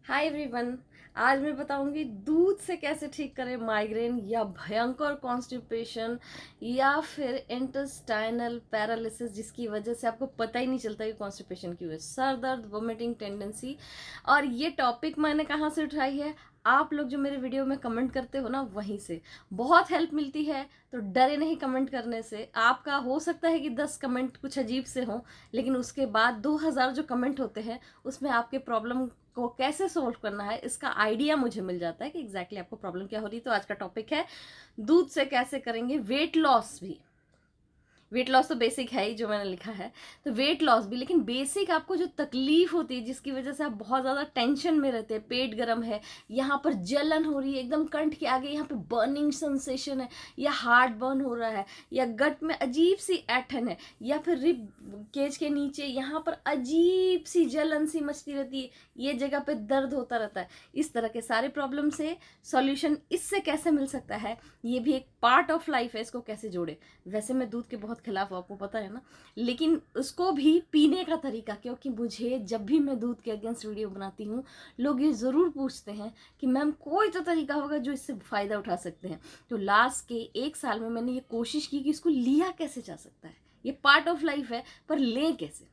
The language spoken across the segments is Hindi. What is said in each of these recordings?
Hi everyone. आज मैं बताऊंगी दूध से कैसे ठीक करें माइग्रेन या भयंकर कॉन्स्टिपेशन या फिर इंटेस्टाइनल पैरालिसिस, जिसकी वजह से आपको पता ही नहीं चलता कि कॉन्स्टिपेशन क्यों है, सर दर्द, वोमिटिंग टेंडेंसी। और ये टॉपिक मैंने कहाँ से उठाई है? आप लोग जो मेरे वीडियो में कमेंट करते हो ना, वहीं से बहुत हेल्प मिलती है। तो डरे नहीं कमेंट करने से। आपका हो सकता है कि 10 कमेंट कुछ अजीब से हों, लेकिन उसके बाद 2000 जो कमेंट होते हैं उसमें आपके प्रॉब्लम को कैसे सोल्व करना है इसका आइडिया मुझे मिल जाता है कि एग्जैक्टली आपको प्रॉब्लम क्या हो रही है। तो आज का टॉपिक है दूध से कैसे करेंगे वेट लॉस भी। वेट लॉस तो बेसिक है ही जो मैंने लिखा है, तो वेट लॉस भी, लेकिन बेसिक आपको जो तकलीफ होती है जिसकी वजह से आप बहुत ज़्यादा टेंशन में रहते हैं, पेट गर्म है, यहाँ पर जलन हो रही है एकदम कंठ के आगे, यहाँ पे बर्निंग सेंसेशन है, या हार्ट बर्न हो रहा है, या गट में अजीब सी ऐठन है, या फिर रिब केज के नीचे यहाँ पर अजीब सी जलन सी मचती रहती है, ये जगह पे दर्द होता रहता है। इस तरह के सारे प्रॉब्लम से सॉल्यूशन इससे कैसे मिल सकता है, ये भी एक पार्ट ऑफ लाइफ है, इसको कैसे जोड़े। वैसे मैं दूध के बहुत खिलाफ हूँ, आपको पता है ना, लेकिन उसको भी पीने का तरीका, क्योंकि मुझे जब भी मैं दूध के अगेंस्ट वीडियो बनाती हूँ लोग ये ज़रूर पूछते हैं कि मैम कोई तो तरीका होगा जो इससे फ़ायदा उठा सकते हैं। तो लास्ट के 1 साल में मैंने ये कोशिश की कि इसको लिया कैसे जा सकता है। ये पार्ट ऑफ लाइफ है, पर ले कैसे,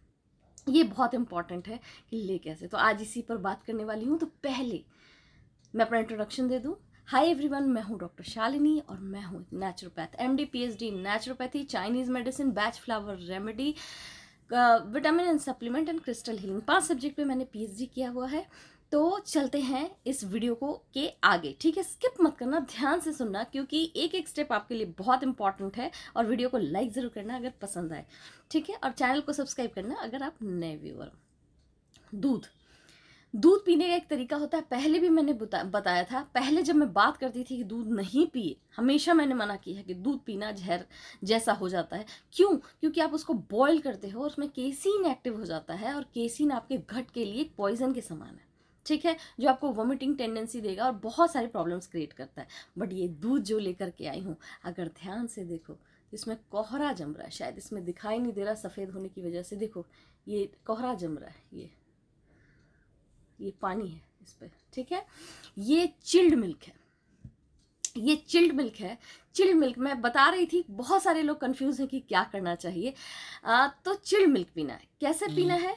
ये बहुत इंपॉर्टेंट है कि ले कैसे। तो आज इसी पर बात करने वाली हूँ। तो पहले मैं अपना इंट्रोडक्शन दे दूँ। हाय एवरीवन, मैं हूँ डॉक्टर शालिनी और मैं हूँ naturopath, MD PhD in naturopathy, Chinese medicine, batch flower remedy, vitamin and supplement and crystal healing. 5 subject पे मैंने पीएचडी किया हुआ है। तो चलते हैं इस वीडियो को के आगे, ठीक है? स्किप मत करना, ध्यान से सुनना, क्योंकि एक एक स्टेप आपके लिए बहुत इंपॉर्टेंट है। और वीडियो को लाइक ज़रूर करना अगर पसंद आए, ठीक है? और चैनल को सब्सक्राइब करना अगर आप नए व्यूअर हो। दूध पीने का एक तरीका होता है, पहले भी मैंने बताया था। पहले जब मैं बात करती थी कि दूध नहीं पिए, हमेशा मैंने मना किया है कि दूध पीना जहर जैसा हो जाता है। क्यों? क्योंकि आप उसको बॉईल करते हो और उसमें केसीन एक्टिव हो जाता है, और केसीन आपके घट के लिए पॉइजन के समान है, ठीक है, जो आपको वोमिटिंग टेंडेंसी देगा और बहुत सारे प्रॉब्लम्स क्रिएट करता है। बट ये दूध जो लेकर के आई हूँ, अगर ध्यान से देखो, इसमें कोहरा जम रहा है, शायद इसमें दिखाई नहीं दे रहा सफ़ेद होने की वजह से। देखो, ये कोहरा जम रहा है, ये पानी है इस पर, ठीक है? ये चिल्ड मिल्क है, ये चिल्ड मिल्क है। चिल्ड मिल्क मैं बता रही थी, बहुत सारे लोग कंफ्यूज हैं कि क्या करना चाहिए। तो चिल्ड मिल्क पीना है। कैसे पीना है?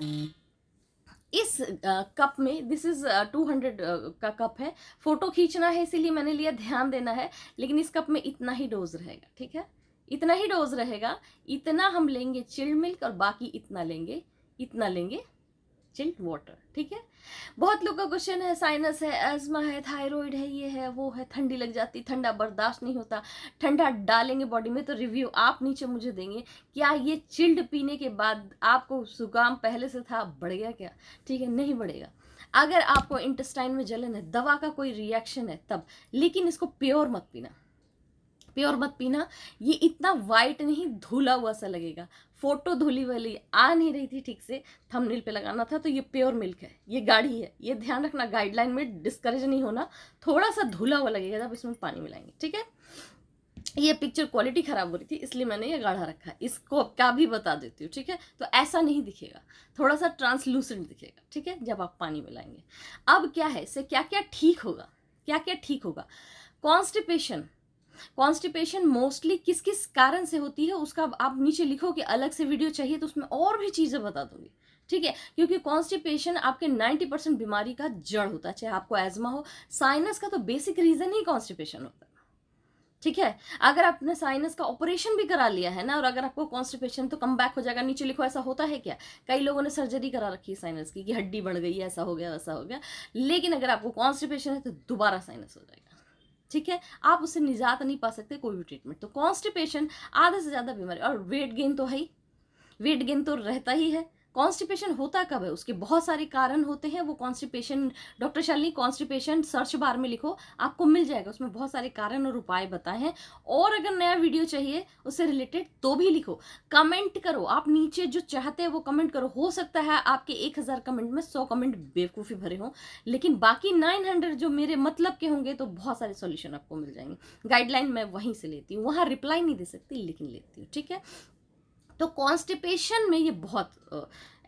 इस कप में, दिस इज 200 का कप है। फोटो खींचना है इसीलिए मैंने लिया, ध्यान देना है। लेकिन इस कप में इतना ही डोज रहेगा, ठीक है? इतना ही डोज रहेगा। इतना हम लेंगे चिल्ड मिल्क और बाकी इतना लेंगे चिल्ड वाटर, ठीक है? बहुत लोग का क्वेश्चन है, साइनस है, एज्मा है, थायराइड है, ये है, वो है, ठंडी लग जाती, ठंडा बर्दाश्त नहीं होता, ठंडा डालेंगे बॉडी में तो रिव्यू आप नीचे मुझे देंगे। क्या ये चिल्ड पीने के बाद आपको जुकाम पहले से था बढ़ गया क्या? ठीक है, नहीं बढ़ेगा। अगर आपको इंटेस्टाइन में जलन है, दवा का कोई रिएक्शन है तब, लेकिन इसको प्योर मत पीना, प्योर मत पीना। ये इतना वाइट नहीं, धुला हुआ सा लगेगा। फोटो धुली वाली आ नहीं रही थी ठीक से, थंबनेल पे लगाना था। तो ये प्योर मिल्क है, ये गाढ़ी है, ये ध्यान रखना, गाइडलाइन में डिस्करेज नहीं होना। थोड़ा सा धुला हुआ लगेगा जब इसमें पानी मिलाएंगे, ठीक है? ये पिक्चर क्वालिटी खराब हो रही थी इसलिए मैंने ये गाढ़ा रखा है, इसको क्या भी बता देती हूँ, ठीक है? तो ऐसा नहीं दिखेगा, थोड़ा सा ट्रांसलूसेंट दिखेगा, ठीक है, जब आप पानी मिलाएंगे। अब क्या है, इससे क्या क्या ठीक होगा, क्या क्या ठीक होगा? कॉन्स्टिपेशन मोस्टली किस किस कारण से होती है उसका आप नीचे लिखो कि अलग से वीडियो चाहिए, तो उसमें और भी चीजें बता दूंगी, ठीक है? क्योंकि कॉन्स्टिपेशन आपके 90% बीमारी का जड़ होता है, चाहे आपको एज्मा हो। साइनस का तो बेसिक रीजन ही कॉन्स्टिपेशन होता है, ठीक है? अगर आपने साइनस का ऑपरेशन भी करा लिया है ना, और अगर आपको कॉन्स्टिपेशन, तो कम बैक हो जाएगा। नीचे लिखो, ऐसा होता है क्या? कई लोगों ने सर्जरी करा रखी है साइनस की, कि हड्डी बढ़ गई, ऐसा हो गया, वैसा हो गया। लेकिन अगर आपको कॉन्स्टिपेशन है तो दोबारा साइनस हो जाएगा, ठीक है? आप उससे निजात नहीं पा सकते कोई भी ट्रीटमेंट। तो कॉन्स्टिपेशन आधे से ज्यादा बीमारी, और वेट गेन तो है ही, वेट गेन तो रहता ही है। कॉन्स्टिपेशन होता कब है, उसके बहुत सारे कारण होते हैं। वो constipation, doctor Shalini constipation search bar में लिखो, आपको मिल जाएगा, उसमें बहुत सारे कारण और उपाय बताए हैं। और अगर नया वीडियो चाहिए उससे रिलेटेड तो भी लिखो, कमेंट करो, आप नीचे जो चाहते हैं वो कमेंट करो। हो सकता है आपके 1000 कमेंट में 100 कमेंट बेवकूफ़ी भरे हों, लेकिन बाकी 900 जो मेरे मतलब के होंगे तो बहुत सारे सॉल्यूशन आपको मिल जाएंगे। गाइडलाइन मैं वहीं से लेती हूँ, वहाँ रिप्लाई नहीं दे सकती लेकिन लेती हूँ, ठीक है? तो कॉन्स्टिपेशन में ये बहुत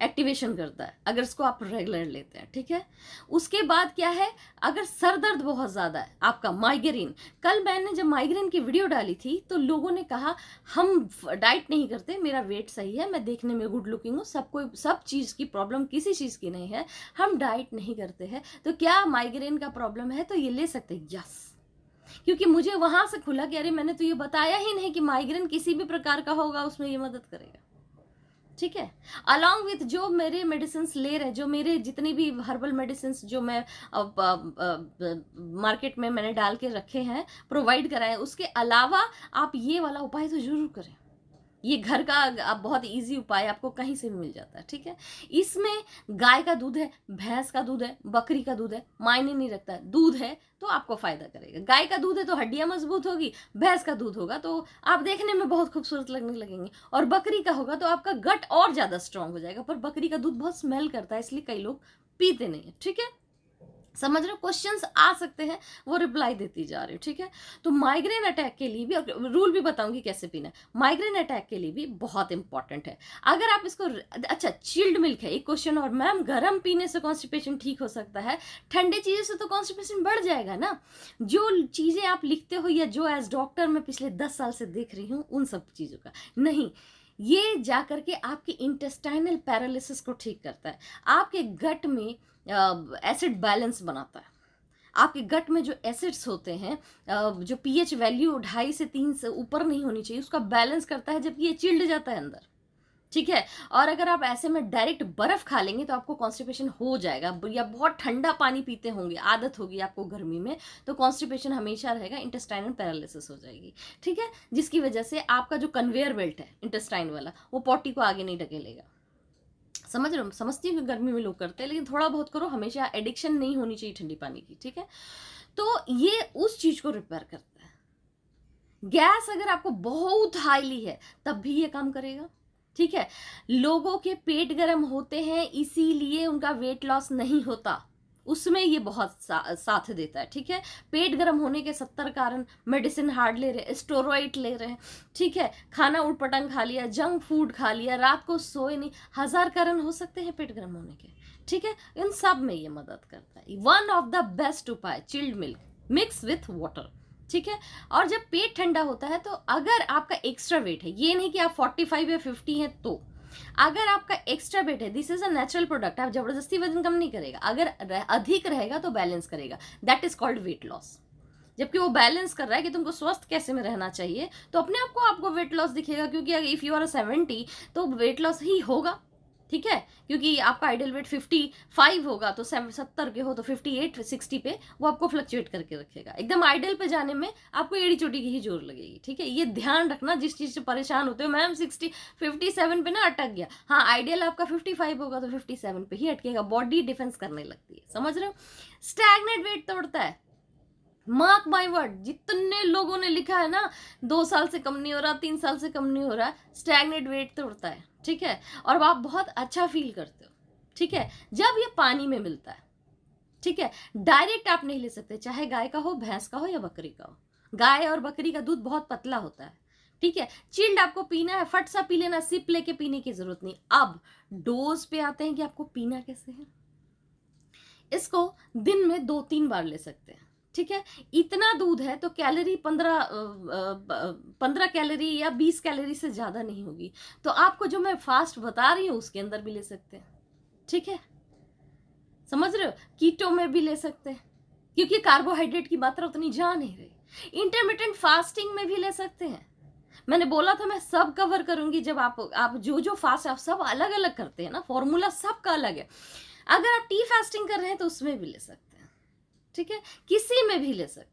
एक्टिवेशन करता है अगर इसको आप रेगुलर लेते हैं, ठीक है। उसके बाद क्या है, अगर सर दर्द बहुत ज़्यादा है, आपका माइग्रेन, कल मैंने जब माइग्रेन की वीडियो डाली थी तो लोगों ने कहा हम डाइट नहीं करते, मेरा वेट सही है, मैं देखने में गुड लुकिंग हूँ, सबको सब चीज़ की प्रॉब्लम किसी चीज़ की नहीं है, हम डाइट नहीं करते हैं, तो क्या माइग्रेन का प्रॉब्लम है तो ये ले सकते हैं। यस, क्योंकि मुझे वहां से खुला कि अरे मैंने तो ये बताया ही नहीं कि माइग्रेन किसी भी प्रकार का होगा उसमें ये मदद करेगा, ठीक है। अलॉन्ग विथ जो मेरे मेडिसिन ले रहे हैं, जो मेरे जितनी भी हर्बल मेडिसिन जो मैं मार्केट में मैंने डाल के रखे हैं, प्रोवाइड कराए, उसके अलावा आप ये वाला उपाय तो जरूर करें। ये घर का बहुत इजी उपाय आपको कहीं से भी मिल जाता है, ठीक है। इसमें गाय का दूध है, भैंस का दूध है, बकरी का दूध है, मायने नहीं रखता है, दूध है तो आपको फायदा करेगा। गाय का दूध है तो हड्डियां मजबूत होगी, भैंस का दूध होगा तो आप देखने में बहुत खूबसूरत लगने लगेंगे, और बकरी का होगा तो आपका गट और ज्यादा स्ट्रांग हो जाएगा। पर बकरी का दूध बहुत स्मेल करता है, इसलिए कई लोग पीते नहीं है, ठीक है। समझ रहे हो, क्वेश्चंस आ सकते हैं, वो रिप्लाई देती जा रही हूँ, ठीक है। तो माइग्रेन अटैक के लिए भी, और रूल भी बताऊंगी कैसे पीना है, माइग्रेन अटैक के लिए भी बहुत इंपॉर्टेंट है। अगर आप इसको, अच्छा चिल्ड मिल्क है एक क्वेश्चन, और मैम गर्म पीने से कॉन्स्टिपेशन ठीक हो सकता है, ठंडे चीजें से तो कॉन्स्टिपेशन बढ़ जाएगा ना। जो चीजें आप लिखते हो या जो एज डॉक्टर मैं पिछले 10 साल से देख रही हूँ उन सब चीजों का नहीं, ये जाकर के आपके इंटेस्टाइनल पैरालिसिस को ठीक करता है, आपके गट में एसिड बैलेंस बनाता है। आपके गट में जो एसिड्स होते हैं, जो पीएच वैल्यू 2.5 से 3 से ऊपर नहीं होनी चाहिए, उसका बैलेंस करता है, जबकि ये चिल्ड जाता है अंदर, ठीक है। और अगर आप ऐसे में डायरेक्ट बर्फ खा लेंगे तो आपको कॉन्स्टिपेशन हो जाएगा, या बहुत ठंडा पानी पीते होंगे, आदत होगी आपको गर्मी में, तो कॉन्स्टिपेशन हमेशा रहेगा, इंटेस्टाइनल पैरालिसिस हो जाएगी, ठीक है। जिसकी वजह से आपका जो कन्वेयर बेल्ट है इंटेस्टाइन वाला, वो पॉटी को आगे नहीं ढकेलेगा। समझ रहे हो, समझती हूँ कि गर्मी में लोग करते हैं, लेकिन थोड़ा बहुत करो, हमेशा एडिक्शन नहीं होनी चाहिए ठंडी पानी की, ठीक है। तो ये उस चीज को रिपेयर करता है। गैस अगर आपको बहुत हाईली है तब भी ये काम करेगा, ठीक है। लोगों के पेट गर्म होते हैं इसीलिए उनका वेट लॉस नहीं होता, उसमें ये बहुत साथ देता है, ठीक है। पेट गर्म होने के 70 कारण, मेडिसिन हार्ड ले रहे हैं, स्टेरॉइड ले रहे हैं, ठीक है, खाना उटपटंग खा लिया, जंक फूड खा लिया, रात को सोए नहीं, 1000 कारण हो सकते हैं पेट गर्म होने के, ठीक है। इन सब में ये मदद करता है। वन ऑफ द बेस्ट उपाय, chilled milk mix with water, ठीक है। और जब पेट ठंडा होता है तो अगर आपका एक्स्ट्रा वेट है, ये नहीं कि आप 45 या 50 हैं, तो अगर आपका एक्स्ट्रा वेट है, this is a natural product, आप जबरदस्ती वजन कम नहीं करेगा, अगर अधिक रहेगा तो बैलेंस करेगा, that is called weight loss. जबकि वो बैलेंस कर रहा है कि तुमको स्वस्थ कैसे में रहना चाहिए, तो अपने आप को आपको वेट लॉस दिखेगा, क्योंकि इफ यू आर 70 तो वेट लॉस ही होगा, ठीक है। क्योंकि आपका आइडियल वेट 55 होगा, तो 70 के हो तो 58 60 पे वो आपको फ्लक्चुएट करके रखेगा। एकदम आइडियल पे जाने में आपको एड़ी चोटी की ही जोर लगेगी, ठीक है। ये ध्यान रखना, जिस चीज से परेशान होते हो, मैम 57 पे ना अटक गया, हाँ आइडियल आपका 55 होगा तो 57 पे ही अटकेगा, बॉडी डिफेंस करने लगती है, समझ रहे हो। स्टैग्नेट वेट तोड़ता है, मार्क माई वर्ड, जितने लोगों ने लिखा है ना 2 साल से कम नहीं हो रहा, 3 साल से कम नहीं हो रहा, स्टैग्नेट वेट तोड़ता है, ठीक है। और आप बहुत अच्छा फील करते हो, ठीक है, जब ये पानी में मिलता है, ठीक है। डायरेक्ट आप नहीं ले सकते, चाहे गाय का हो, भैंस का हो या बकरी का हो। गाय और बकरी का दूध बहुत पतला होता है, ठीक है। चिल्ड आपको पीना है, फट सा पी लेना, सिप लेके पीने की जरूरत नहीं। अब डोज पे आते हैं कि आपको पीना कैसे है। इसको दिन में 2-3 बार ले सकते हैं, ठीक है। इतना दूध है तो कैलोरी 15 कैलोरी या 20 कैलोरी से ज्यादा नहीं होगी, तो आपको जो मैं फास्ट बता रही हूँ उसके अंदर भी ले सकते हैं, ठीक है। समझ रहे हो, कीटो में भी ले सकते हैं, क्योंकि कार्बोहाइड्रेट की मात्रा उतनी जा नहीं रही। इंटरमिटेंट फास्टिंग में भी ले सकते हैं, मैंने बोला था मैं सब कवर करूंगी। जब आप जो फास्ट आप सब अलग अलग करते हैं ना, फॉर्मूला सबका अलग है। अगर आप टी फास्टिंग कर रहे हैं तो उसमें भी ले सकते हैं, ठीक है, किसी में भी ले सकते हैं,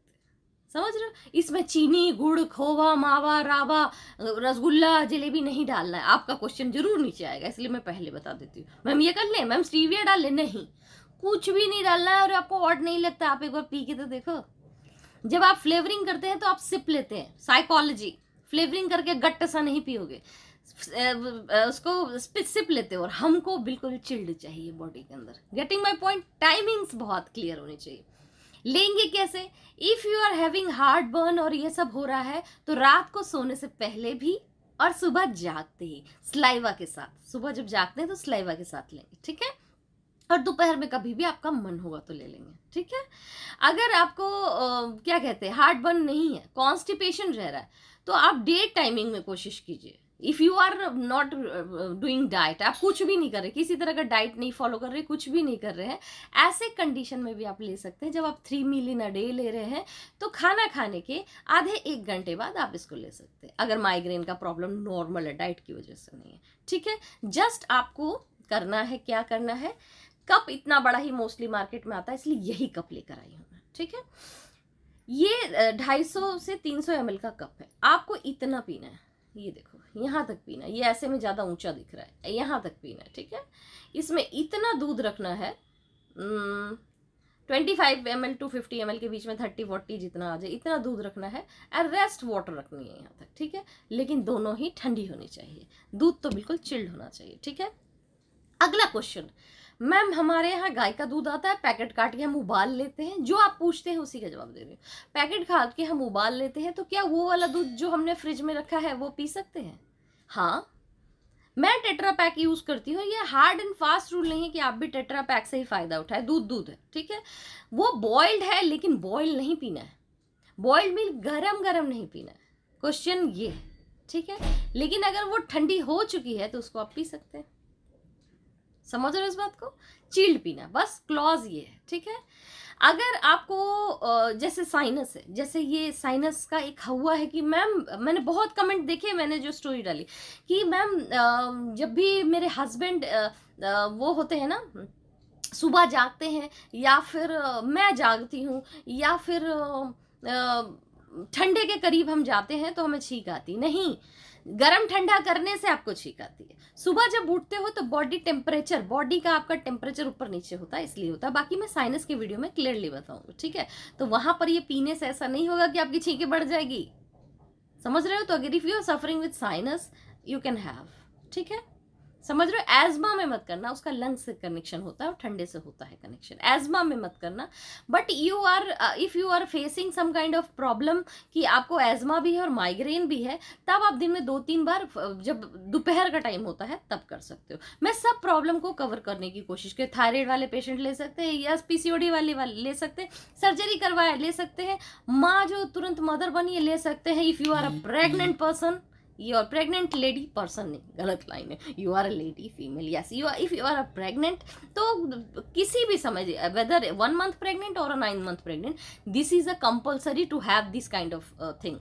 समझ रहे हो। इसमें चीनी, गुड़, खोवा, मावा, रावा, रसगुल्ला, जलेबी नहीं डालना है। आपका क्वेश्चन जरूर नीचे आएगा, इसलिए मैं पहले बता देती हूँ। मैम ये कर ले, मैम स्टीविया डाल ले, नहीं, कुछ भी नहीं डालना है। और आपको ऑड नहीं लगता, आप एक बार पी के तो देखो। जब आप फ्लेवरिंग करते हैं तो आप सिप लेते हैं, साइकोलॉजी, फ्लेवरिंग करके गट्ट सा नहीं पियोगे, उसको सिप लेते हो। और हमको बिल्कुल चिल्ड चाहिए बॉडी के अंदर। गेटिंग माय पॉइंट, टाइमिंग्स बहुत क्लियर होनी चाहिए। लेंगे कैसे, if you are having heartburn और ये सब हो रहा है तो रात को सोने से पहले भी और सुबह जागते ही स्लाइवा के साथ, सुबह जब जागते हैं तो स्लाइवा के साथ लेंगे, ठीक है। और दोपहर में कभी भी आपका मन होगा तो ले लेंगे, ठीक है। अगर आपको क्या कहते हैं हार्ट बर्न नहीं है, कॉन्स्टिपेशन रह रहा है, तो आप डे टाइमिंग में कोशिश कीजिए। If you are not doing diet, आप कुछ भी नहीं कर रहे, किसी तरह का डाइट नहीं फॉलो कर रहे, कुछ भी नहीं कर रहे हैं, ऐसे कंडीशन में भी आप ले सकते हैं। जब आप 3 मील इन अ डे ले रहे हैं तो खाना खाने के आधे 1 घंटे बाद आप इसको ले सकते हैं, अगर माइग्रेन का प्रॉब्लम नॉर्मल है, डाइट की वजह से नहीं है, ठीक है। जस्ट आपको करना है, क्या करना है, कप इतना बड़ा ही मोस्टली मार्केट में आता है, इसलिए यही कप लेकर आई हूँ मैं, ठीक है। ये 250 से 300 ml का कप है, आपको इतना पीना है, ये देखो यहाँ तक पीना है, ये ऐसे में ज़्यादा ऊंचा दिख रहा है, यहाँ तक पीना है, ठीक है। इसमें इतना दूध रखना है, 25 ml to 50 ml के बीच में, 30-40 जितना आ जाए इतना दूध रखना है, और रेस्ट वाटर रखनी है यहाँ तक, ठीक है। लेकिन दोनों ही ठंडी होनी चाहिए, दूध तो बिल्कुल चिल्ड होना चाहिए, ठीक है। अगला क्वेश्चन, मैम हमारे यहाँ गाय का दूध आता है, पैकेट काट के हम उबाल लेते हैं, जो आप पूछते हैं उसी का जवाब दे रही हूँ। पैकेट काट के हम उबाल लेते हैं, तो क्या वो वाला दूध जो हमने फ्रिज में रखा है वो पी सकते हैं? हाँ, मैं टेट्रा पैक यूज करती हूँ, ये हार्ड एंड फास्ट रूल नहीं है कि आप भी टेट्रा पैक से ही फायदा उठाए, दूध दूध है, ठीक है। वो बॉइल्ड है, लेकिन बॉइल्ड नहीं पीना है, बॉइल्ड मिल्क गरम गरम नहीं पीना है, क्वेश्चन ये है, ठीक है। लेकिन अगर वो ठंडी हो चुकी है तो उसको आप पी सकते हैं, समझ रहे हो इस बात को, चिल्ड पीना, बस क्लॉज ये है, ठीक है। अगर आपको जैसे साइनस है, जैसे ये साइनस का एक हुआ है कि मैम, मैंने बहुत कमेंट देखे, मैंने जो स्टोरी डाली कि मैम जब भी मेरे हस्बैंड वो होते हैं ना, सुबह जागते हैं, या फिर मैं जागती हूँ, या फिर ठंडे के करीब हम जाते हैं तो हमें छींक आती नहीं, गरम ठंडा करने से आपको छींक आती है। सुबह जब उठते हो तो बॉडी टेम्परेचर, बॉडी का आपका टेम्परेचर ऊपर नीचे होता है, इसलिए होता है। बाकी मैं साइनस की वीडियो में क्लियरली बताऊंगी, ठीक है। तो वहां पर ये पीने से ऐसा नहीं होगा कि आपकी छींकें बढ़ जाएगी, समझ रहे हो। तो अगर if you are suffering with sinus you can have, ठीक है, समझ रहे हो। एजमा में मत करना, उसका लंग से कनेक्शन होता है और ठंडे से होता है कनेक्शन, एजमा में मत करना। But you are if you are facing some kind of problem कि आपको एजमा भी है और माइग्रेन भी है, तब आप दिन में 2-3 बार, जब दोपहर का टाइम होता है तब कर सकते हो। मैं सब प्रॉब्लम को कवर करने की कोशिश की, थायराइड वाले पेशेंट ले सकते हैं, या पीसीओडी वाले ले सकते हैं, सर्जरी करवाए ले सकते हैं, माँ जो तुरंत मदर बनी है ले सकते हैं। If you are a pregnant person, you are pregnant lady, person नहीं, गलत लाइन है, you are a lady female, yes you are, if you are a pregnant, तो किसी भी समय, वेदर 1 month प्रेग्नेंट और 9 month pregnant, this is a compulsory to have this kind of thing.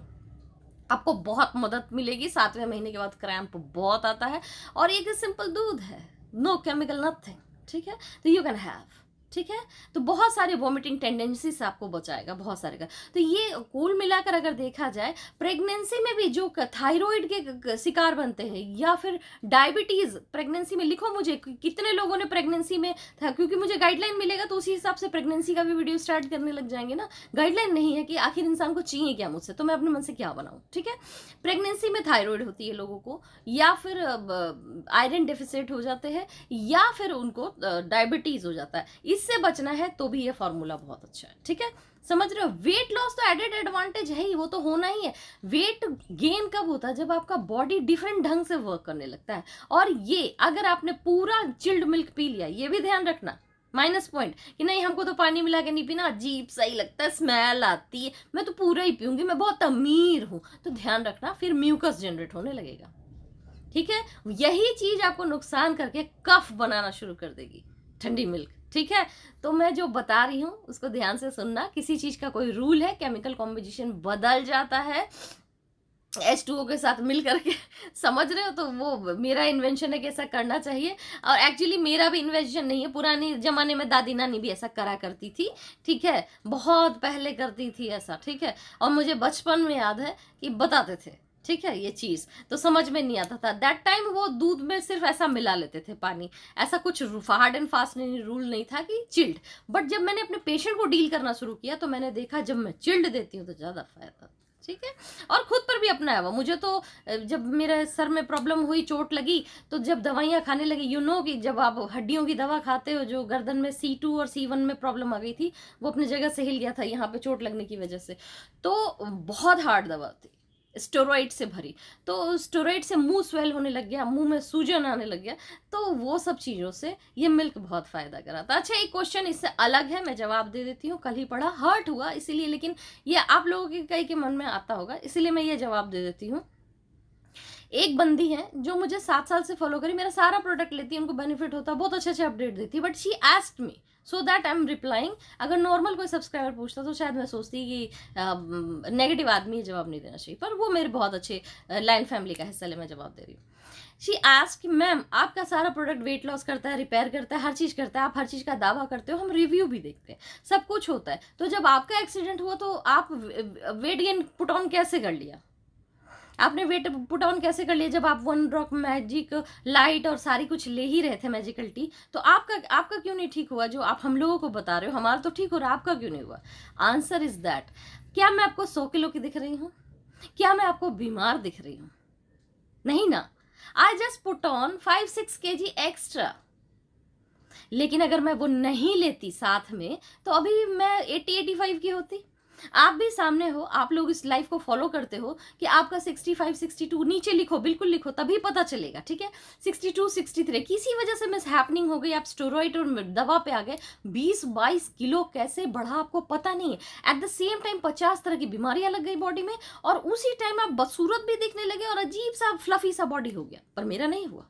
आपको बहुत मदद मिलेगी। 7वें महीने के बाद क्रैम्प बहुत आता है, और एक सिंपल दूध है, नो केमिकल नथिंग, ठीक है। तो यू कैन हैव, ठीक है। तो बहुत सारे वॉमिटिंग टेंडेंसी से आपको बचाएगा, बहुत सारे का। तो ये कुल मिलाकर अगर देखा जाए, प्रेगनेंसी में भी जो थायराइड के शिकार बनते हैं, या फिर डायबिटीज प्रेगनेंसी में, लिखो मुझे कितने लोगों ने प्रेगनेंसी में था, क्योंकि मुझे गाइडलाइन मिलेगा तो उसी हिसाब से प्रेगनेंसी का भी वीडियो स्टार्ट करने लग जाएंगे ना। गाइडलाइन नहीं है कि आखिर इंसान को चाहिए क्या मुझसे, तो मैं अपने मन से क्या बनाऊँ, ठीक है। प्रेगनेंसी में थायराइड होती है लोगों को, या फिर आयरन डेफिसिट हो जाते हैं, या फिर उनको डायबिटीज हो जाता है। इससे बचना है तो भी ये फॉर्मूला बहुत अच्छा है, ठीक है, समझ रहे हो। वेट लॉस तो एडेड एडवांटेज है ही, वो तो होना ही है। वेट गेन कब होता है? जब आपका बॉडी डिफरेंट ढंग से वर्क करने लगता है। और ये अगर आपने पूरा चिल्ड मिल्क पी लिया, ये भी ध्यान रखना, माइनस पॉइंट, कि नहीं हमको तो पानी मिला के नहीं पीना, अजीब सही लगता है, स्मेल आती है, मैं तो पूरा ही पीऊंगी, मैं बहुत अमीर हूं, तो ध्यान रखना, फिर म्यूकस जनरेट होने लगेगा, ठीक है। यही चीज आपको नुकसान करके कफ बनाना शुरू कर देगी, ठंडी मिल्क, ठीक है। तो मैं जो बता रही हूँ उसको ध्यान से सुनना, किसी चीज का कोई रूल है, केमिकल कॉम्पोजिशन बदल जाता है H2O के साथ मिल करके, समझ रहे हो। तो वो मेरा इन्वेंशन है कि ऐसा करना चाहिए, और एक्चुअली मेरा भी इन्वेंशन नहीं है, पुराने जमाने में दादी नानी भी ऐसा करा करती थी, ठीक है, बहुत पहले करती थी ऐसा, ठीक है। और मुझे बचपन में याद है कि बताते थे, ठीक है, ये चीज तो समझ में नहीं आता था दैट टाइम। वो दूध में सिर्फ ऐसा मिला लेते थे पानी, ऐसा कुछ हार्ड एंड फास्ट रूल नहीं था कि चिल्ड। बट जब मैंने अपने पेशेंट को डील करना शुरू किया तो मैंने देखा जब मैं चिल्ड देती हूँ तो ज्यादा फायदा, ठीक है। और खुद पर भी अपनाया हुआ। मुझे तो जब मेरे सर में प्रॉब्लम हुई, चोट लगी, तो जब दवाइयाँ खाने लगी, यू नो कि जब आप हड्डियों की दवा खाते हो, जो गर्दन में C2 और C1 में प्रॉब्लम आ गई थी, वो अपनी जगह से हिल गया था यहाँ पे चोट लगने की वजह से, तो बहुत हार्ड दवा थी, स्टेरॉइड से भरी, तो स्टेरॉइड से मुंह स्वेल होने लग गया, मुंह में सूजन आने लग गया, तो वो सब चीज़ों से ये मिल्क बहुत फ़ायदा कराता। अच्छा, एक क्वेश्चन इससे अलग है, मैं जवाब दे देती हूँ, कल ही पढ़ा, हर्ट हुआ इसीलिए, लेकिन ये आप लोगों के कई के मन में आता होगा, इसीलिए मैं ये जवाब दे देती हूँ। एक बंदी है जो मुझे 7 साल से फॉलो करी, मेरा सारा प्रोडक्ट लेती है, उनको बेनिफिट होता है, बहुत अच्छे अच्छे अपडेट देती है, but she asked me, so that I am replying. अगर नॉर्मल कोई सब्सक्राइबर पूछता तो शायद मैं सोचती कि नेगेटिव आदमी जवाब नहीं देना चाहिए, पर वो मेरे बहुत अच्छे लाइन फैमिली का हिस्सा ले, मैं जवाब दे रही हूँ। शी आस्क, मैम आपका सारा प्रोडक्ट वेट लॉस करता है, रिपेयर करता है, हर चीज़ करता है, आप हर चीज़ का दावा करते हो, हम रिव्यू भी देखते हैं, सब कुछ होता है, तो जब आपका एक्सीडेंट हुआ तो आप वेट गेन पुट ऑन कैसे कर लिया? आपने वेट पुट ऑन कैसे कर लिया जब आप वन ड्रॉप मैजिक लाइट और सारी कुछ ले ही रहे थे, मैजिकल टी? तो आपका क्यों नहीं ठीक हुआ? जो आप हम लोगों को बता रहे हो हमारा तो ठीक हो रहा है, आपका क्यों नहीं हुआ? आंसर इज दैट, क्या मैं आपको 100 किलो की दिख रही हूँ? क्या मैं आपको बीमार दिख रही हूँ? नहीं ना। I just put on 5-6 kg extra, लेकिन अगर मैं वो नहीं लेती साथ में तो अभी मैं 80-85 की होती। आप भी सामने हो, आप लोग इस लाइफ को फॉलो करते हो कि आपका 65-62 नीचे लिखो, बिल्कुल लिखो, तभी पता चलेगा, ठीक है? 62-63 किसी वजह से मिस हैपनिंग हो गई, आप स्टेरॉइड और दवा पे आ गए, 20-22 किलो कैसे बढ़ा आपको पता नहीं है। एट द सेम टाइम 50 तरह की बीमारियां लग गई बॉडी में, और उसी टाइम आप बदसूरत भी दिखने लगे और अजीब सा फ्लफी सा बॉडी हो गया। पर मेरा नहीं हुआ,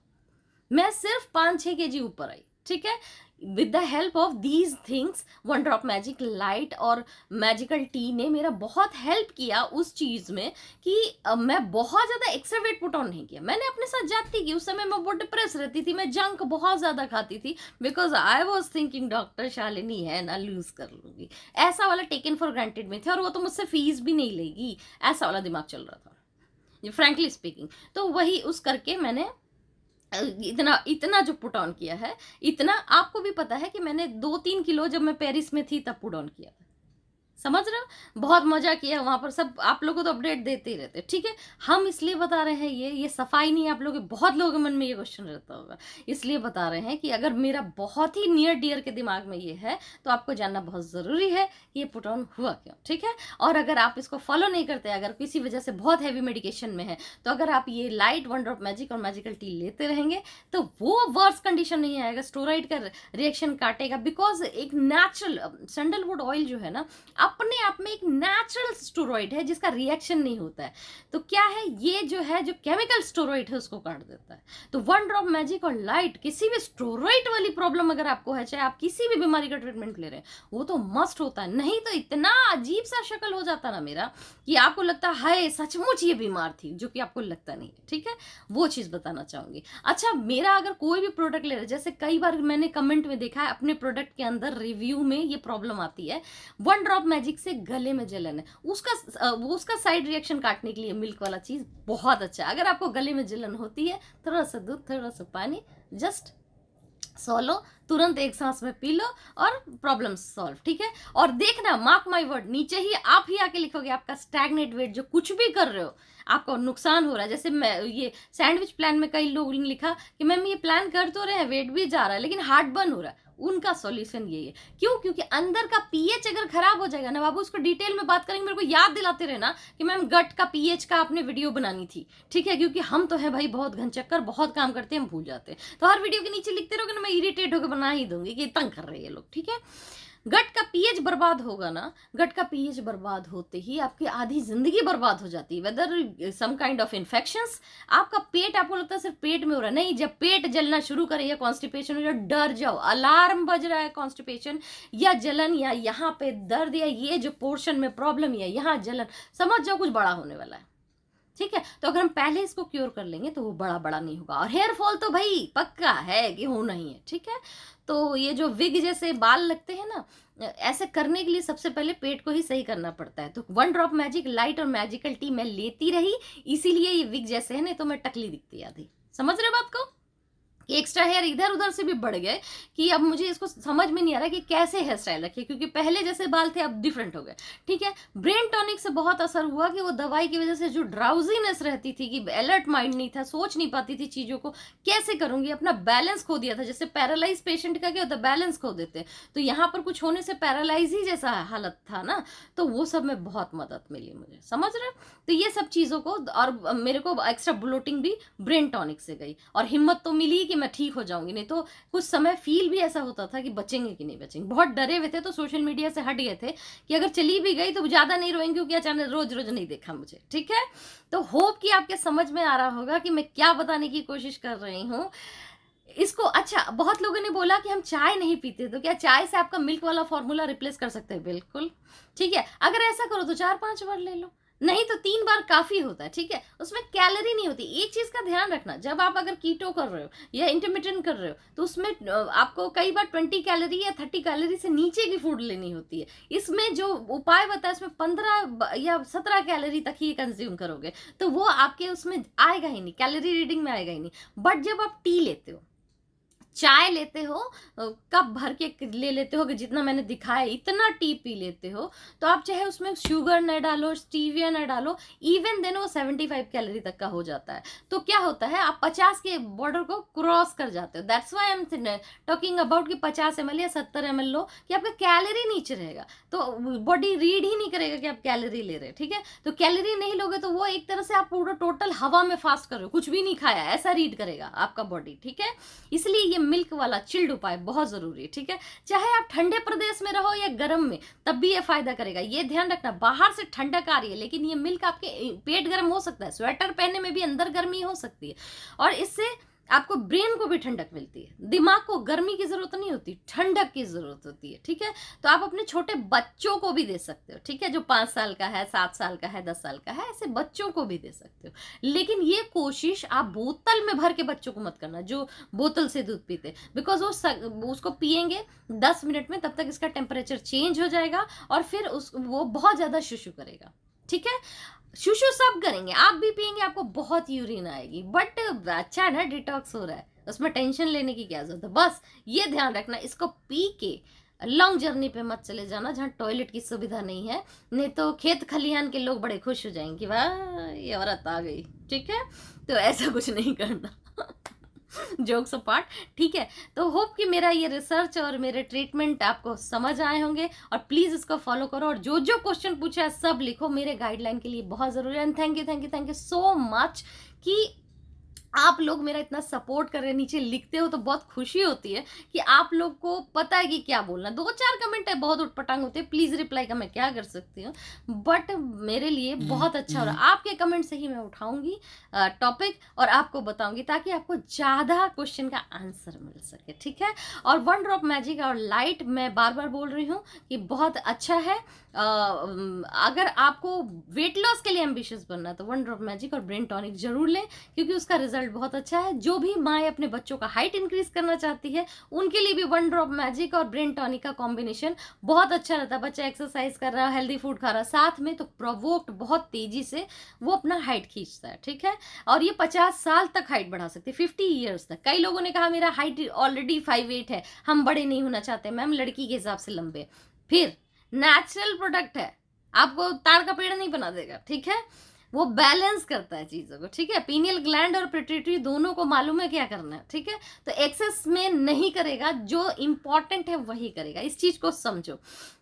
मैं सिर्फ 5-6 kg ऊपर आई, ठीक है? With the help of these things, one drop magic light और मैजिकल टी ने मेरा बहुत हेल्प किया उस चीज़ में कि मैं बहुत ज़्यादा एक्स्ट्रा वेट पुट ऑन नहीं किया। मैंने अपने साथ जाती की, उस समय मैं बहुत डिप्रेस रहती थी, मैं जंक बहुत ज़्यादा खाती थी, because I was thinking doctor Shalini है ना, लूज कर लूँगी, ऐसा वाला टेकन फॉर ग्रांटेड में थे, और वो तो मुझसे फीस भी नहीं लेगी, ऐसा वाला दिमाग चल रहा था, फ्रेंकली स्पीकिंग। तो वही उस करके मैंने इतना जो पुट ऑन किया है, इतना आपको भी पता है कि मैंने 2-3 किलो जब मैं पेरिस में थी तब पुट ऑन किया था, समझ रहे हो? बहुत मजा किया वहां पर, सब आप लोगों को तो अपडेट देते ही रहते, ठीक है? हम इसलिए बता रहे हैं, ये सफाई नहीं, आप लोग बहुत लोगों के मन में ये क्वेश्चन रहता होगा, इसलिए बता रहे हैं कि अगर मेरा बहुत ही नियर डियर के दिमाग में ये है तो आपको जानना बहुत जरूरी है कि ये पुट ऑन हुआ क्यों, ठीक है? और अगर आप इसको फॉलो नहीं करते, अगर किसी वजह से बहुत हैवी मेडिकेशन में है, तो अगर आप ये लाइट वन ड्रॉप मैजिक और मैजिकल टी लेते रहेंगे तो वो वर्स कंडीशन नहीं आएगा, स्टेरॉइड का रिएक्शन काटेगा, बिकॉज एक नेचुरल सैंडलवुड ऑयल जो है ना, अपने आप में एक नेचुरल स्टेरॉइड है जिसका रिएक्शन नहीं होता है। तो क्या है, ये जो है जो केमिकल स्टेरॉइड है उसको काट देता है। तो वन ड्रॉप मैजिक और लाइट, किसी भी स्टेरॉइड वाली प्रॉब्लम अगर आपको है, चाहे आप किसी भी बीमारी का ट्रीटमेंट ले रहे हैं, वो तो मस्ट होता है, नहीं तो इतना अजीब सा शक्ल हो जाता ना मेरा कि आपको लगता है सचमुच ये बीमार थी, जो कि आपको लगता नहीं है, ठीक है? वो चीज बताना चाहूंगी। अच्छा, मेरा अगर कोई भी प्रोडक्ट ले रहे, जैसे कई बार मैंने कमेंट में देखा है अपने प्रोडक्ट के अंदर रिव्यू में ये प्रॉब्लम आती है, वन ड्रॉप मैजिक से गले में जलन है, उसका साइड रिएक्शन काटने के लिए मिल्क वाला चीज बहुत अच्छा है। अगर आपको गले में जलन होती है, थोड़ा सा दूध, थोड़ा सा पानी, जस्ट सोलो, तुरंत एक सांस में पी लो और प्रॉब्लम सॉल्व, ठीक है? और देखना, मार्क माय वर्ड, नीचे ही आप ही आके लिखोगे आपका स्टैग्नेट वेट, जो कुछ भी कर रहे हो आपको नुकसान हो रहा है। जैसे मैं ये सैंडविच प्लान में कई लोगों ने लिखा कि मैम ये प्लान कर तो रहे हैं, वेट भी जा रहा है, लेकिन हार्ट बर्न हो रहा है। उनका सॉल्यूशन यही है। क्यों? क्योंकि अंदर का पीएच अगर खराब हो जाएगा ना बाबू, उसको डिटेल में बात करेंगे, मेरे को याद दिलाते रहना कि मैम गट का पीएच का आपने वीडियो बनानी थी, ठीक है? क्योंकि हम तो है भाई बहुत घनचक्कर, बहुत काम करते हैं, हम भूल जाते हैं, तो हर वीडियो के नीचे लिखते रहोगे ना, मैं इरिटेट होकर बना ही दूंगी कि तंग कर रहे हैं लोग, ठीक है? गट का पीएच बर्बाद होगा ना, गट का पीएच बर्बाद होते ही आपकी आधी जिंदगी बर्बाद हो जाती है, whether some kind of infections. आपका पेट, आपको लगता है सिर्फ पेट में हो रहा है, नहीं, जब पेट जलना शुरू करे या कॉन्स्टिपेशन हो जाए, डर जाओ, अलार्म बज रहा है, कॉन्स्टिपेशन या जलन या यहाँ पे दर्द या ये जो पोर्शन में प्रॉब्लम या यहाँ जलन, समझ जाओ कुछ बड़ा होने वाला है, ठीक है? तो अगर हम पहले इसको क्योर कर लेंगे तो वो बड़ा नहीं होगा। और हेयर फॉल तो भाई पक्का है कि होना ही है, ठीक है? तो ये जो विग जैसे बाल लगते हैं ना, ऐसे करने के लिए सबसे पहले पेट को ही सही करना पड़ता है। तो वन ड्रॉप मैजिक लाइट और मैजिकल टी मैं लेती रही, इसीलिए ये विग जैसे है, नहीं तो मैं टकली दिखती आधी। समझ रहे बात को एक्स्ट्रा हेयर इधर उधर से भी बढ़ गए कि अब मुझे इसको समझ में नहीं आ रहा कि कैसे हेयर स्टाइल रखे, क्योंकि पहले जैसे बाल थे अब डिफरेंट हो गए। ठीक है, ब्रेन टॉनिक से बहुत असर हुआ कि वो दवाई की वजह से जो ड्राउजीनेस रहती थी, कि अलर्ट माइंड नहीं था, सोच नहीं पाती थी चीजों को, कैसे करूंगी, अपना बैलेंस खो दिया था। जैसे पैरालाइज पेशेंट का क्या होता है, बैलेंस खो देते, तो यहाँ पर कुछ होने से पैरालाइज ही जैसा हालत था ना, तो वो सब में बहुत मदद मिली मुझे, समझ रहे। तो ये सब चीजों को, और मेरे को एक्स्ट्रा ब्लोटिंग भी ब्रेन टॉनिक से गई, और हिम्मत तो मिली कि मैं ठीक हो जाऊंगी। नहीं तो कुछ समय फील भी ऐसा होता था कि बचेंगे कि नहीं बचेंगे, बहुत डरे हुए थे, तो सोशल मीडिया से हट गए थे कि अगर चली भी गई तो ज्यादा नहीं रोएंगे, क्योंकि अचानक रोज रोज नहीं देखा मुझे। ठीक है, तो होप कि आपके समझ में आ रहा होगा कि मैं क्या बताने की कोशिश कर रही हूँ इसको। अच्छा, बहुत लोगों ने बोला कि हम चाय नहीं पीते, तो क्या चाय से आपका मिल्क वाला फॉर्मूला रिप्लेस कर सकते हैं? बिल्कुल। ठीक है, अगर ऐसा करो तो 4-5 बार ले लो, नहीं तो 3 बार काफी होता है। ठीक है, उसमें कैलोरी नहीं होती। एक चीज का ध्यान रखना, जब आप अगर कीटो कर रहे हो या इंटरमिटेंट कर रहे हो, तो उसमें आपको कई बार 20 कैलोरी या 30 कैलोरी से नीचे की फूड लेनी होती है। इसमें जो उपाय बताया है उसमें 15 या 17 कैलोरी तक ही कंज्यूम करोगे, तो वो आपके उसमें आएगा ही नहीं, कैलोरी रीडिंग में आएगा ही नहीं। बट जब आप टी लेते हो, चाय लेते हो, कप भर के ले लेते हो कि जितना मैंने दिखाया इतना टी पी लेते हो, तो आप चाहे उसमें शुगर न डालो, स्टीविया न डालो, इवन देन वो 75 कैलोरी तक का हो जाता है। तो क्या होता है, आप 50 के बॉर्डर को क्रॉस कर जाते हो। That's why I am talking about कि 50 ml या 70 ml लो, कि आपका कैलोरी नीचे रहेगा, तो बॉडी रीड ही नहीं करेगा कि आप कैलोरी ले रहे हैं। ठीक है, तो कैलोरी नहीं लोगे तो वो एक तरह से आप पूरा टोटल हवा में फास्ट कर रहे हो, कुछ भी नहीं खाया, ऐसा रीड करेगा आपका बॉडी। ठीक है, इसलिए ये मिल्क वाला चिल्ड उपाय बहुत जरूरी है। ठीक है, चाहे आप ठंडे प्रदेश में रहो या गर्म में, तब भी ये फायदा करेगा। ये ध्यान रखना, बाहर से ठंडक आ रही है, लेकिन ये मिल्क आपके पेट गर्म हो सकता है, स्वेटर पहनने में भी अंदर गर्मी हो सकती है, और इससे आपको ब्रेन को भी ठंडक मिलती है। दिमाग को गर्मी की जरूरत नहीं होती, ठंडक की जरूरत होती है। ठीक है, तो आप अपने छोटे बच्चों को भी दे सकते हो। ठीक है, जो 5 साल का है, 7 साल का है, 10 साल का है, ऐसे बच्चों को भी दे सकते हो। लेकिन ये कोशिश आप बोतल में भर के बच्चों को मत करना, जो बोतल से दूध पीते, बिकॉज वो उसको पियेंगे 10 मिनट में, तब तक इसका टेम्परेचर चेंज हो जाएगा, और फिर वो बहुत ज्यादा शुशु करेगा। ठीक है, शुशु सब करेंगे, आप भी पियेंगे, आपको बहुत यूरिन आएगी, बट अच्छा है ना, डिटॉक्स हो रहा है, उसमें टेंशन लेने की क्या जरूरत है। बस ये ध्यान रखना, इसको पी के लॉन्ग जर्नी पे मत चले जाना जहाँ टॉयलेट की सुविधा नहीं है, नहीं तो खेत खलिहान के लोग बड़े खुश हो जाएंगे, वाह ये औरत आ गई। ठीक है, तो ऐसा कुछ नहीं करना। Jokes apart. ठीक है, तो होप कि मेरा ये रिसर्च और मेरे ट्रीटमेंट आपको समझ आए होंगे, और प्लीज इसको फॉलो करो, और जो जो क्वेश्चन पूछा है सब लिखो, मेरे गाइडलाइन के लिए बहुत जरूरी है। And thank you so much कि आप लोग मेरा इतना सपोर्ट कर रहे हैं, नीचे लिखते हो तो बहुत खुशी होती है कि आप लोग को पता है कि क्या बोलना। 2-4 कमेंट है, बहुत उटपटांग होते हैं, प्लीज रिप्लाई का मैं क्या कर सकती हूँ, बट मेरे लिए बहुत अच्छा हो रहा है। आपके कमेंट से ही मैं उठाऊंगी टॉपिक और आपको बताऊंगी, ताकि आपको ज्यादा क्वेश्चन का आंसर मिल सके। ठीक है, और 1 ड्रॉप मैजिक और लाइट मैं बार बार बोल रही हूँ कि बहुत अच्छा है। अगर आपको वेट लॉस के लिए एम्बिशियस बनना है तो 1 ड्रॉप मैजिक और ब्रेन टॉनिक जरूर लें, क्योंकि उसका रिजल्ट बहुत अच्छा है। जो भी माएँ अपने बच्चों का हाइट इंक्रीज करना चाहती है, उनके लिए भी 1 ड्रॉप मैजिक और ब्रेन टॉनिक का कॉम्बिनेशन बहुत अच्छा रहता है। बच्चा एक्सरसाइज कर रहा है, हेल्दी फूड खा रहा है साथ में, तो प्रोवोक्ड बहुत तेजी से वो अपना हाइट खींचता है। ठीक है, और ये 50 साल तक हाइट बढ़ा सकते हैं, 50 ईयर्स तक। कई लोगों ने कहा मेरा हाइट ऑलरेडी 5'8" है, हम बड़े नहीं होना चाहते। मैम, लड़की के हिसाब से लंबे, फिर नेचुरल प्रोडक्ट है, आपको ताड़ का पेड़ नहीं बना देगा। ठीक है, वो बैलेंस करता है चीजों को। ठीक है, पीनियल ग्लैंड और पिट्यूटरी दोनों को मालूम है क्या करना है। ठीक है, तो एक्सेस में नहीं करेगा, जो इंपॉर्टेंट है वही करेगा। इस चीज को समझो,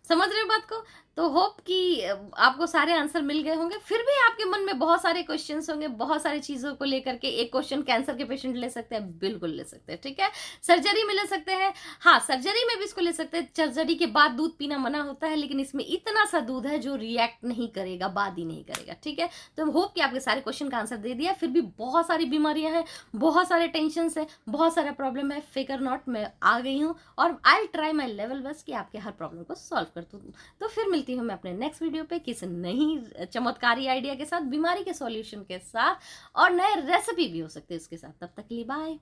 समझ रहे हो बात को। तो होप कि आपको सारे आंसर मिल गए होंगे। फिर भी आपके मन में बहुत सारे क्वेश्चंस होंगे, बहुत सारी चीजों को लेकर के। एक क्वेश्चन, कैंसर के पेशेंट ले सकते हैं? बिल्कुल ले सकते हैं। ठीक है, सर्जरी में ले सकते हैं? हाँ, सर्जरी में भी इसको ले सकते हैं। सर्जरी के बाद दूध पीना मना होता है, लेकिन इसमें इतना सा दूध है जो रिएक्ट नहीं करेगा, बादी नहीं करेगा। ठीक है, तो होप कि आपके सारे क्वेश्चन का आंसर दे दिया। फिर भी बहुत सारी बीमारियां हैं, बहुत सारे टेंशन है, बहुत सारा प्रॉब्लम है, फिकर नॉट, मैं आ गई हूँ और I try my level best कि आपके हर प्रॉब्लम को सॉल्व कर दूँ। तो फिर मिलती हूँ मैं अपने नेक्स्ट वीडियो पे किसी नई चमत्कारी आइडिया के साथ, बीमारी के सॉल्यूशन के साथ, और नए रेसिपी भी हो सकते हैं उसके साथ। तब तक के लिए बाय।